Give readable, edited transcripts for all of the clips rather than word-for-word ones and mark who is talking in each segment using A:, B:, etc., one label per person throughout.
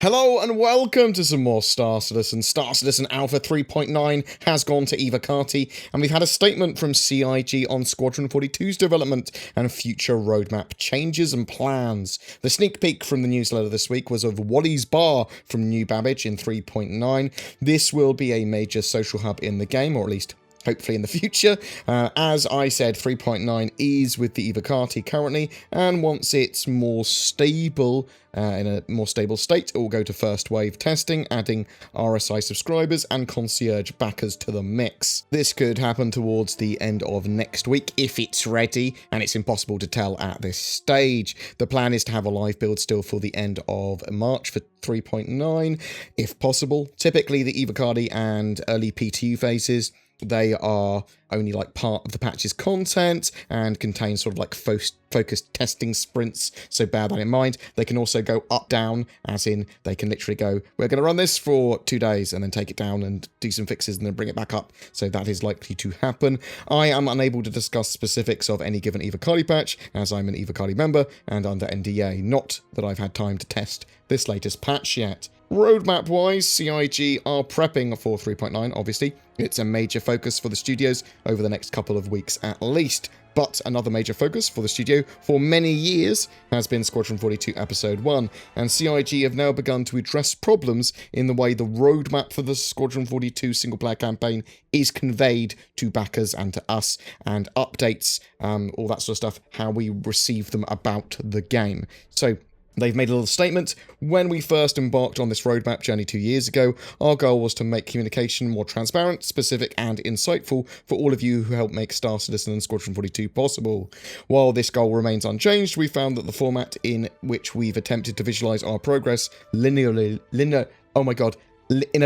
A: Hello and welcome to some more Star Citizen. Star Citizen Alpha 3.9 has gone to Evocati, and we've had a statement from CIG on Squadron 42's development and future roadmap changes and plans. The sneak peek from the newsletter this week was of Wally's Bar from New Babbage in 3.9. This will be a major social hub in the game, or at least hopefully in the future. As I said, 3.9 is with the Evocati currently, and once it's more stable, in a more stable state, it will go to first wave testing, adding RSI subscribers and concierge backers to the mix. This could happen towards the end of next week if it's ready, and it's impossible to tell at this stage. The plan is to have a live build still for the end of March for 3.9, if possible. Typically, the Evocati and early PTU phases, they are only like part of the patch's content and contain sort of like focused testing sprints, so bear that in mind. They can also go up down, as in they can literally go, we're going to run this for 2 days and then take it down and do some fixes and then bring it back up, so that is likely to happen. I am unable to discuss specifics of any given Evocati patch as I'm an Evocati member and under NDA, not that I've had time to test this latest patch yet. Roadmap-wise, CIG are prepping for 3.9, obviously. It's a major focus for the studios over the next couple of weeks at least. But another major focus for the studio for many years has been Squadron 42 Episode 1, and CIG have now begun to address problems in the way the roadmap for the Squadron 42 single-player campaign is conveyed to backers and to us, and updates, all that sort of stuff, how we receive them about the game. So they've made a little statement. When we first embarked on this roadmap journey 2 years ago, our goal was to make communication more transparent, specific, and insightful for all of you who helped make Star Citizen and Squadron 42 possible. While this goal remains unchanged, we found that the format in which we've attempted to visualize our progress in a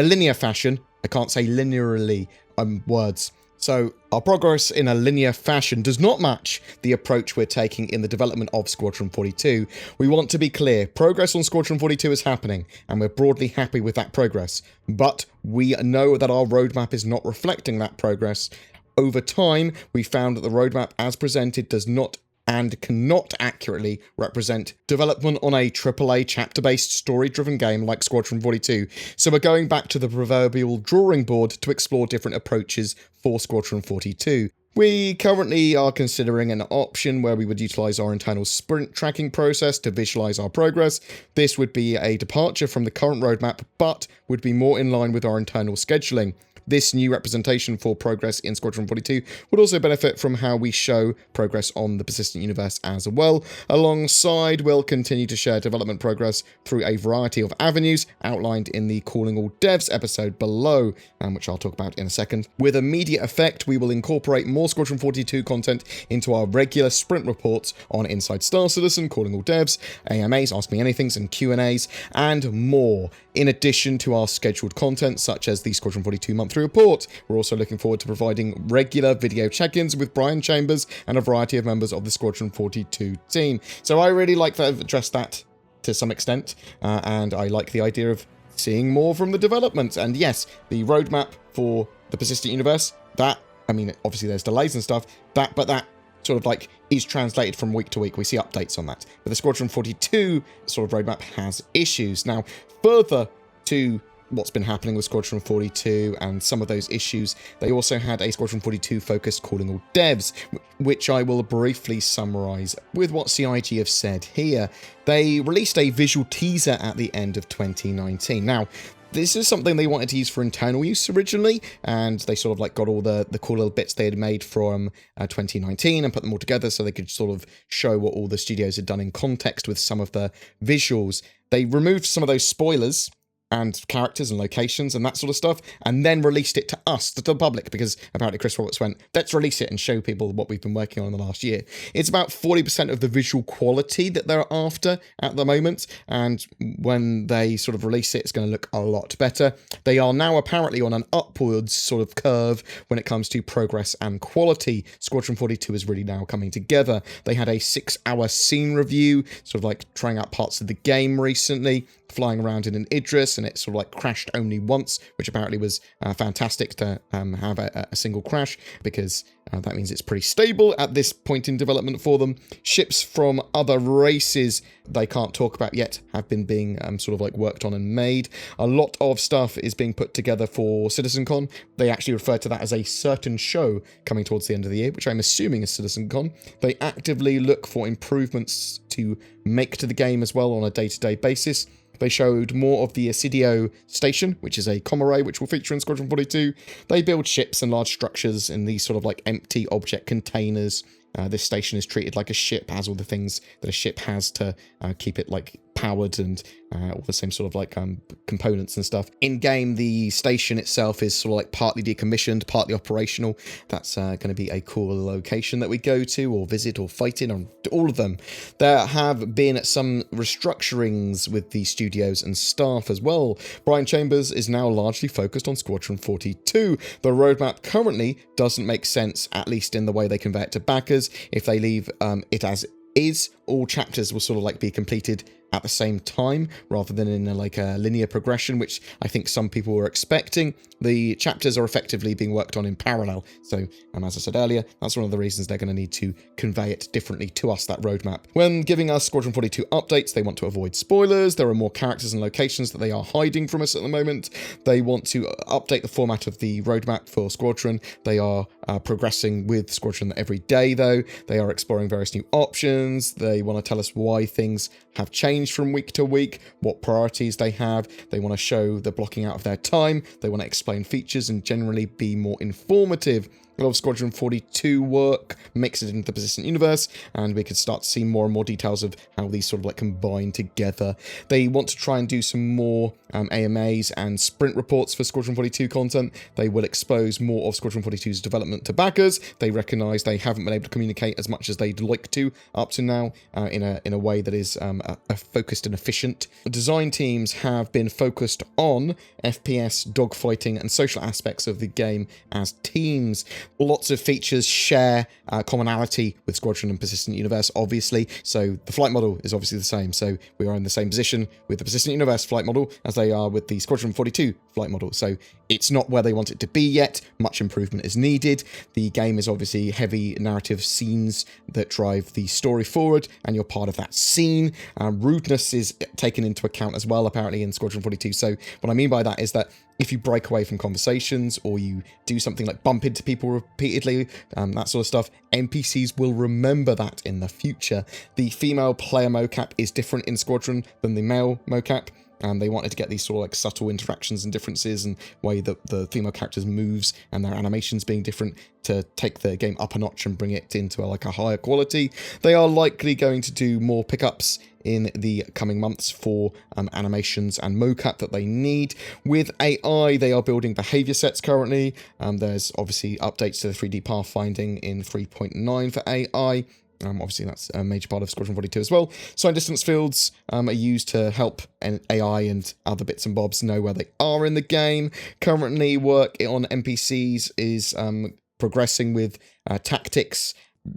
A: linear fashion. I can't say linearly, words. So, our progress in a linear fashion does not match the approach we're taking in the development of Squadron 42. We want to be clear, progress on Squadron 42 is happening, and we're broadly happy with that progress. But we know that our roadmap is not reflecting that progress. Over time, we found that the roadmap as presented does not and cannot accurately represent development on a AAA chapter-based story-driven game like Squadron 42. So we're going back to the proverbial drawing board to explore different approaches for Squadron 42. We currently are considering an option where we would utilize our internal sprint tracking process to visualize our progress. This would be a departure from the current roadmap, but would be more in line with our internal scheduling. This new representation for progress in Squadron 42 would also benefit from how we show progress on the persistent universe as well. Alongside, we'll continue to share development progress through a variety of avenues outlined in the Calling All Devs episode below, which I'll talk about in a second. With immediate effect, we will incorporate more Squadron 42 content into our regular sprint reports on Inside Star Citizen, Calling All Devs, AMAs, Ask Me Anythings, and Q&As, and more. In addition to our scheduled content, such as the Squadron 42 monthly report, we're also looking forward to providing regular video check-ins with Brian Chambers and a variety of members of the Squadron 42 team. So I really like that I've addressed that to some extent, and I like the idea of seeing more from the development. And yes, the roadmap for the persistent universe, that, I mean, obviously there's delays and stuff, but that sort of like is translated from week to week. We see updates on that. But the Squadron 42 sort of roadmap has issues. Now, further to what's been happening with Squadron 42 and some of those issues, they also had a Squadron 42 focused Calling All Devs, which I will briefly summarize with what CIG have said here. They released a visual teaser at the end of 2019. Now, this is something they wanted to use for internal use originally, and they sort of like got all the cool little bits they had made from 2019 and put them all together so they could sort of show what all the studios had done in context with some of the visuals. They removed some of those spoilers and characters and locations and that sort of stuff, and then released it to us, to the public, because apparently Chris Roberts went, let's release it and show people what we've been working on in the last year. It's about 40% of the visual quality that they're after at the moment, and when they sort of release it, it's going to look a lot better. They are now apparently on an upwards sort of curve when it comes to progress and quality. Squadron 42 is really now coming together. They had a 6-hour scene review, sort of like trying out parts of the game recently, flying around in an Idris and it sort of like crashed only once, which apparently was fantastic to have a single crash, because that means it's pretty stable at this point in development for them. Ships from other races they can't talk about yet have been being sort of like worked on and made. A lot of stuff is being put together for Citizencon. They actually refer to that as a certain show coming towards the end of the year, which I'm assuming is Citizencon. They actively look for improvements to make to the game as well on a day-to-day basis. They showed more of the Acidio Station, which is a comm array which will feature in Squadron 42. They build ships and large structures in these sort of like empty object containers. This station is treated like a ship, has all the things that a ship has to keep it like powered and all the same sort of like components and stuff. In game, the station itself is sort of like partly decommissioned, partly operational. That's going to be a cool location that we go to or visit or fight in, or all of them. There have been some restructurings with the studios and staff as well. Brian Chambers is now largely focused on Squadron 42. The roadmap currently doesn't make sense, at least in the way they convey it to backers. If they leave it as is, all chapters will sort of like be completed at the same time rather than in a linear progression, which I think some people were expecting. The chapters are effectively being worked on in parallel. So, as I said earlier, that's one of the reasons they're going to need to convey it differently to us, that roadmap. When giving us Squadron 42 updates, they want to avoid spoilers. There are more characters and locations that they are hiding from us at the moment. They want to update the format of the roadmap for Squadron. They are progressing with Squadron every day, though. They are exploring various new options. They want to tell us why things have changed from week to week, what priorities they have. They want to show the blocking out of their time. They want to explain features and generally be more informative. A lot of Squadron 42 work, mix it into the persistent universe, and we could start to see more and more details of how these sort of like combine together. They want to try and do some more AMAs and sprint reports for Squadron 42 content. They will expose more of Squadron 42's development to backers. They recognise they haven't been able to communicate as much as they'd like to up to now in a way that is focused and efficient. The design teams have been focused on FPS, dogfighting, and social aspects of the game as teams. Lots of features share commonality with Squadron and Persistent Universe, obviously. So the flight model is obviously the same. So we are in the same position with the Persistent Universe flight model as they are with the Squadron 42 flight model. So it's not where they want it to be yet. Much improvement is needed. The game is obviously heavy narrative scenes that drive the story forward, and you're part of that scene. Rudeness is taken into account as well, apparently, in Squadron 42. So what I mean by that is that if you break away from conversations or you do something like bump into people repeatedly, that sort of stuff, NPCs will remember that in the future. The female player mocap is different in Squadron than the male mocap. And they wanted to get these sort of like subtle interactions and differences and way that the female characters moves and their animations being different to take the game up a notch and bring it into a higher quality. They are likely going to do more pickups in the coming months for animations and mocap that they need. With AI, they are building behavior sets currently. There's obviously updates to the 3D pathfinding in 3.9 for AI. Obviously, that's a major part of Squadron 42 as well. Sign distance fields are used to help AI and other bits and bobs know where they are in the game. Currently, work on NPCs is progressing with tactics,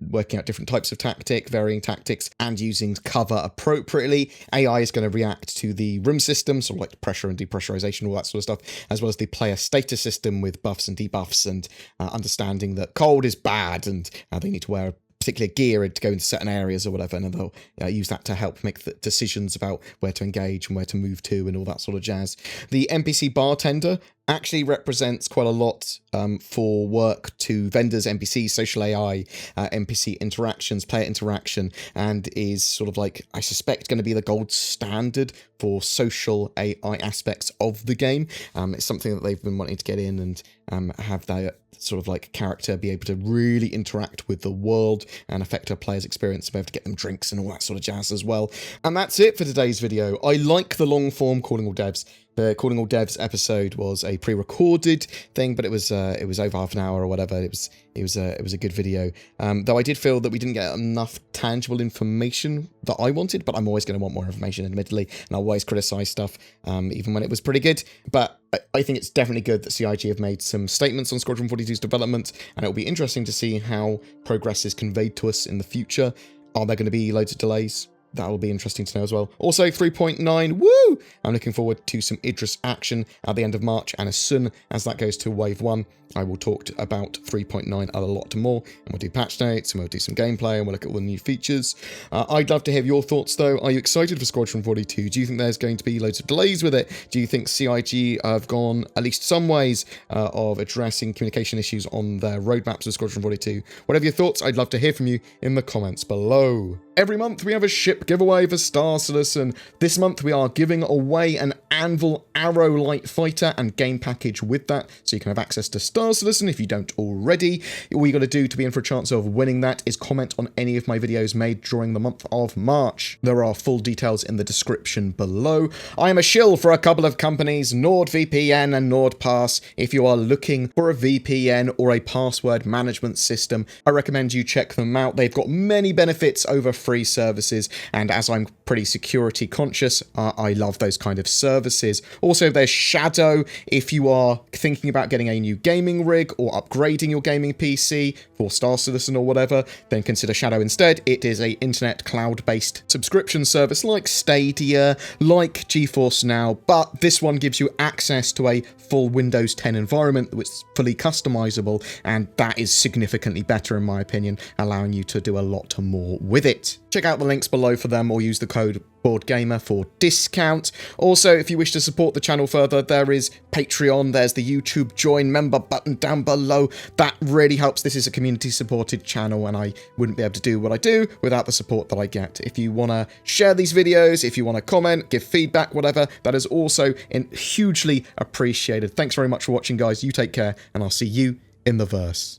A: working out different types of tactic, varying tactics, and using cover appropriately. AI is going to react to the room system, sort of like pressure and depressurization, all that sort of stuff, as well as the player status system with buffs and debuffs, and understanding that cold is bad and they need to wear particular gear to go into certain areas or whatever, and then they'll use that to help make the decisions about where to engage and where to move to and all that sort of jazz. The NPC bartender actually represents quite a lot for work to vendors, NPCs, social AI, NPC interactions, player interaction, and is sort of like, I suspect, going to be the gold standard for social AI aspects of the game. It's something that they've been wanting to get in and have that sort of like character be able to really interact with the world and affect a player's experience, be able to get them drinks and all that sort of jazz as well. And that's it for today's video. I like the long form Calling All Devs. The Calling All Devs episode was a pre-recorded thing, but it was over half an hour or whatever. It was a good video. Though I did feel that we didn't get enough tangible information that I wanted, but I'm always going to want more information, admittedly, and I'll always criticize stuff, even when it was pretty good. But I think it's definitely good that CIG have made some statements on Squadron 42's development, and it'll be interesting to see how progress is conveyed to us in the future. Are there going to be loads of delays? that will be interesting to know as well. Also, 3.9, woo! I'm looking forward to some Idris action at the end of March, and as soon as that goes to Wave 1, I will talk about 3.9 a lot more, and we'll do patch notes, and we'll do some gameplay, and we'll look at all the new features. I'd love to hear your thoughts, though. Are you excited for Squadron 42? Do you think there's going to be loads of delays with it? Do you think CIG have gone at least some ways of addressing communication issues on their roadmaps of Squadron 42? Whatever your thoughts, I'd love to hear from you in the comments below. Every month we have a ship giveaway for Star Citizen. This month we are giving away an Anvil Arrow Light Fighter and game package with that, so you can have access to Star Citizen if you don't already. All you got to do to be in for a chance of winning that is comment on any of my videos made during the month of March. There are full details in the description below. I am a shill for a couple of companies, NordVPN and NordPass. If you are looking for a VPN or a password management system, I recommend you check them out. They've got many benefits over free services, and as I'm pretty security conscious, I love those kind of services. Also, there's Shadow. If you are thinking about getting a new gaming rig or upgrading your gaming PC for Star Citizen or whatever, then consider Shadow instead. It is a internet cloud-based subscription service like Stadia, like GeForce Now, but this one gives you access to a full Windows 10 environment which is fully customizable, and that is significantly better in my opinion, allowing you to do a lot more with it. Check out the links below for them, or use the code BoredGamer for discount. Also, if you wish to support the channel further, there is Patreon, there's the YouTube join member button down below. That really helps. This is a community supported channel, and I wouldn't be able to do what I do without the support that I get. If you want to share these videos, if you want to comment, give feedback, whatever, that is also hugely appreciated. Thanks very much for watching, guys. You take care, and I'll see you in the verse.